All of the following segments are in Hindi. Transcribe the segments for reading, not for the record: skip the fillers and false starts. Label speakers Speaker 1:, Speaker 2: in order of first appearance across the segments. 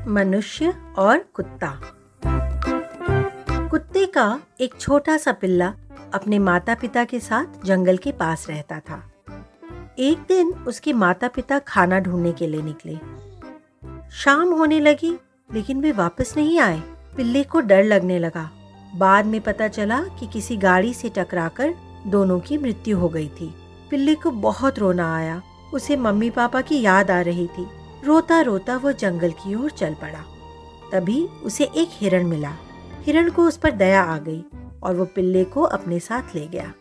Speaker 1: मनुष्य और कुत्ता। कुत्ते का एक छोटा सा पिल्ला अपने माता पिता के साथ जंगल के पास रहता था। एक दिन उसके माता पिता खाना ढूंढने के लिए निकले। शाम होने लगी लेकिन वे वापस नहीं आए। पिल्ले को डर लगने लगा। बाद में पता चला कि किसी गाड़ी से टकराकर दोनों की मृत्यु हो गई थी। पिल्ले को बहुत रोना आया। उसे मम्मी पापा की याद आ रही थी। रोता रोता वो जंगल की ओर चल पड़ा। तभी उसे एक हिरण मिला। हिरण को उस पर दया आ गई और वो पिल्ले को अपने साथ ले गया।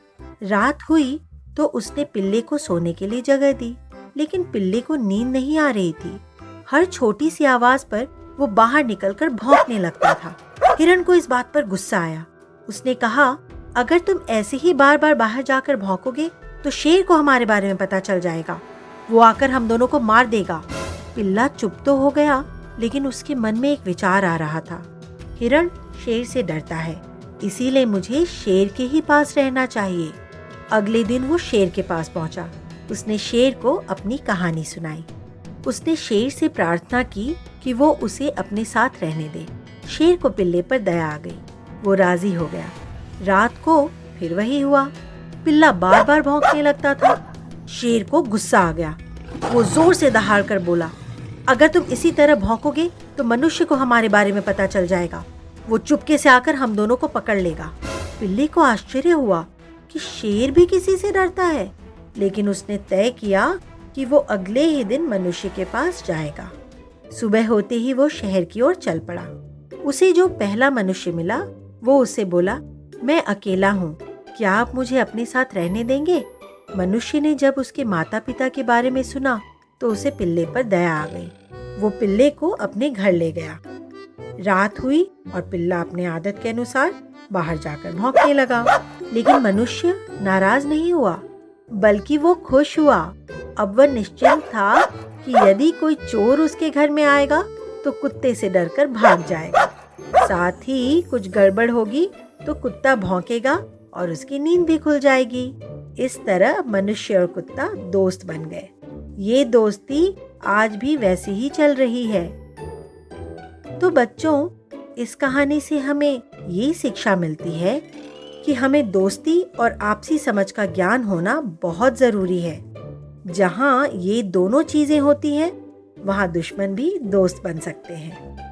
Speaker 1: रात हुई तो उसने पिल्ले को सोने के लिए जगह दी, लेकिन पिल्ले को नींद नहीं आ रही थी। हर छोटी सी आवाज पर वो बाहर निकलकर भौंकने लगता था। हिरण को इस बात पर गुस्सा आया। उसने कहा, अगर तुम ऐसे ही बार बार बाहर जाकर भौंकोगे तो शेर को हमारे बारे में पता चल जाएगा। वो आकर हम दोनों को मार देगा। पिल्ला चुप तो हो गया, लेकिन उसके मन में एक विचार आ रहा था। हिरण शेर से डरता है, इसीलिए मुझे शेर के ही पास रहना चाहिए। अगले दिन वो शेर के पास पहुंचा। उसने शेर को अपनी कहानी सुनाई। उसने शेर से प्रार्थना की कि वो उसे अपने साथ रहने दे। शेर को पिल्ले पर दया आ गई। वो राजी हो गया। रात को फिर वही हुआ। पिल्ला बार बार भौंकने लगता था। शेर को गुस्सा आ गया। वो जोर से दहाड़ कर बोला, अगर तुम इसी तरह भौंकोगे तो मनुष्य को हमारे बारे में पता चल जाएगा। वो चुपके से आकर हम दोनों को पकड़ लेगा। पिल्ले को आश्चर्य हुआ कि शेर भी किसी से डरता है, लेकिन उसने तय किया कि वो अगले ही दिन मनुष्य के पास जाएगा। सुबह होते ही वो शहर की ओर चल पड़ा। उसे जो पहला मनुष्य मिला वो उससे बोला, मैं अकेला हूँ, क्या आप मुझे अपने साथ रहने देंगे? मनुष्य ने जब उसके माता पिता के बारे में सुना तो उसे पिल्ले पर दया आ गई। वो पिल्ले को अपने घर ले गया। रात हुई और पिल्ला अपने आदत के अनुसार बाहर जाकर भौंकने लगा, लेकिन मनुष्य नाराज नहीं हुआ, बल्कि वो खुश हुआ। अब वह निश्चिंत था कि यदि कोई चोर उसके घर में आएगा तो कुत्ते से डरकर भाग जाएगा। साथ ही कुछ गड़बड़ होगी तो कुत्ता भौंकेगा और उसकी नींद भी खुल जाएगी। इस तरह मनुष्य और कुत्ता दोस्त बन गए। ये दोस्ती आज भी वैसी ही चल रही है। तो बच्चों, इस कहानी से हमें ये शिक्षा मिलती है कि हमें दोस्ती और आपसी समझ का ज्ञान होना बहुत जरूरी है। जहाँ ये दोनों चीजें होती हैं, वहाँ दुश्मन भी दोस्त बन सकते हैं।